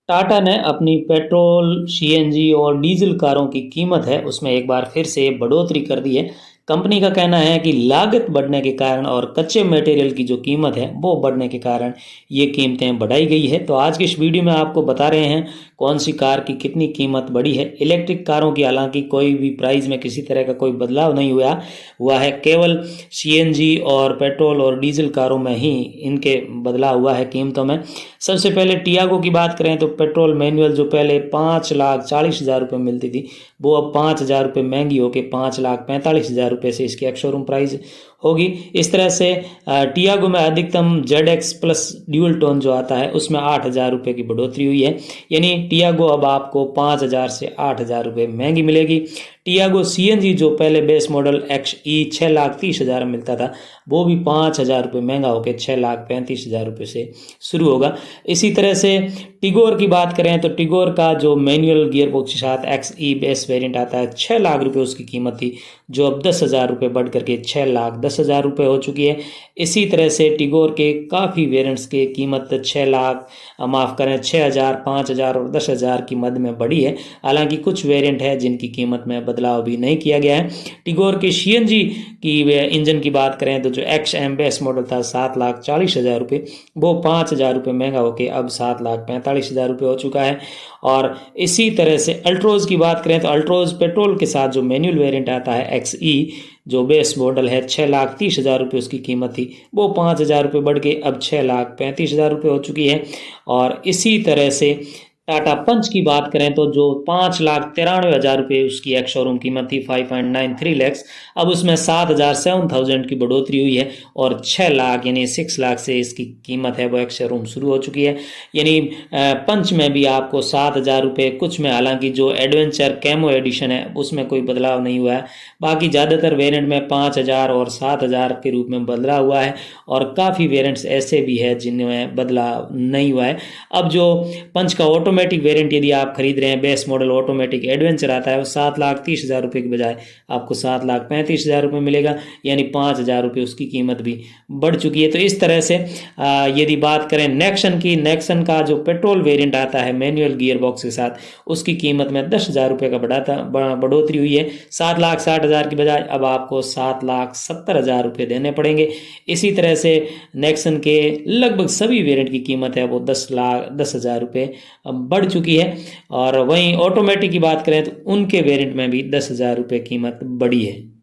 टाटा ने अपनी petrol, CNG और डीजल कारों की कीमत है उसमें एक बार फिर से बढ़ोतरी कर दी है। कंपनी का कहना है कि लागत बढ़ने के कारण और कच्चे मटेरियल की जो कीमत है वो बढ़ने के कारण ये कीमतें बढ़ाई गई है। तो आज की इस वीडियो में आपको बता रहे हैं कौन सी कार की कितनी कीमत बढ़ी है। इलेक्ट्रिक कारों की हालांकि कोई भी प्राइस में किसी तरह का कोई बदलाव नहीं हुआ है, केवल सीएनजी और पेट्रोल और डीजल कारों में ही इनके बदलाव हुआ है कीमतों में। सबसे पहले टियागो की बात करें तो पेट्रोल मैनुअल जो पहले 5,40,000 रुपये मिलती थी वो अब 5,000 रुपये महंगी होकर 5,45,000 रुपये से इसकी एक्स शोरूम प्राइस होगी। इस तरह से टियागो में अधिकतम ZX प्लस ड्यूल टोन जो आता है उसमें 8,000 रुपये की बढ़ोतरी हुई है, यानी टियागो अब आपको 5,000 से 8,000 रुपये महंगी मिलेगी। टियागो सीएनजी जो पहले बेस मॉडल XE 6,30,000 में मिलता था वो भी 5,000 रुपये महंगा होकर 6,35,000 रुपये से शुरू होगा। इसी तरह से टिगोर की बात करें तो टिगोर का जो मैनुअल गियर बॉक्स के साथ XE बेस वेरिएंट आता है 6 लाख रुपये उसकी कीमत थी, जो अब 10,000 रुपये बढ़ करके 6,10,000 रुपये हो चुकी है। इसी तरह से टिगोर के काफ़ी वेरिएंट्स की कीमत 6 लाख, माफ़ करें 6,000, 5,000 और 10,000 की मध्य में बढ़ी है। हालांकि कुछ वेरिएंट है जिनकी कीमत में बदलाव भी नहीं किया गया है। टिगोर के सीएनजी की इंजन की बात करें तो जो XM बेस मॉडल था 7,40,000 रुपये वो 5,000 रुपये महंगा होकर अब 7,45,000 रुपये हो चुका है। और इसी तरह से अल्ट्रोज की बात करें तो अल्ट्रोज पेट्रोल के साथ जो मैनुअल वेरिएंट आता है XE जो बेस मॉडल है 6,30,000 रुपये उसकी कीमत थी वो 5,000 रुपये बढ़ के अब 6,35,000 रुपये हो चुकी है। और इसी तरह से टाटा पंच की बात करें तो जो 5,93,000 रुपये उसकी एक्स शोरूम कीमत थी 5.93 लैक्स, अब उसमें 7,000 की बढ़ोतरी हुई है और 6 लाख यानी 6 लाख से इसकी कीमत है वो एक्स शोरूम शुरू हो चुकी है। यानी पंच में भी आपको 7,000 रुपये, कुछ में हालांकि जो एडवेंचर कैमो एडिशन है उसमें कोई बदलाव नहीं हुआ है, बाकी ज़्यादातर वेरिएंट में 5,000 और 7,000 के रूप में बदलाव हुआ है और काफ़ी वेरिएंट्स ऐसे भी है जिनमें बदलाव नहीं हुआ है। अब जो पंच का ऑटोमेटिक वेरिएंट यदि आप खरीद रहे हैं बेस मॉडल ऑटोमेटिक एडवेंचर आता है वो 7,30,000 रुपये के बजाय आपको 7,35,000 रुपये मिलेगा, यानी 5,000 रुपये उसकी कीमत भी बढ़ चुकी है। तो इस तरह से यदि बात करें नेक्सन की, नेक्सन का जो पेट्रोल वेरिएंट आता है मैनुअल गियर बॉक्स के साथ उसकी कीमत में 10,000 रुपये का बढ़ोतरी हुई है। 7,60,000 की बजाय अब आपको 7,70,000 रुपये देने पड़ेंगे। इसी तरह से नेक्सन के लगभग सभी वेरिएंट की कीमत है वो 10,000 रुपये बढ़ चुकी है। और वहीं ऑटोमेटिक की बात करें तो उनके वेरिएंट में भी 10,000 रुपये कीमत बढ़ी है।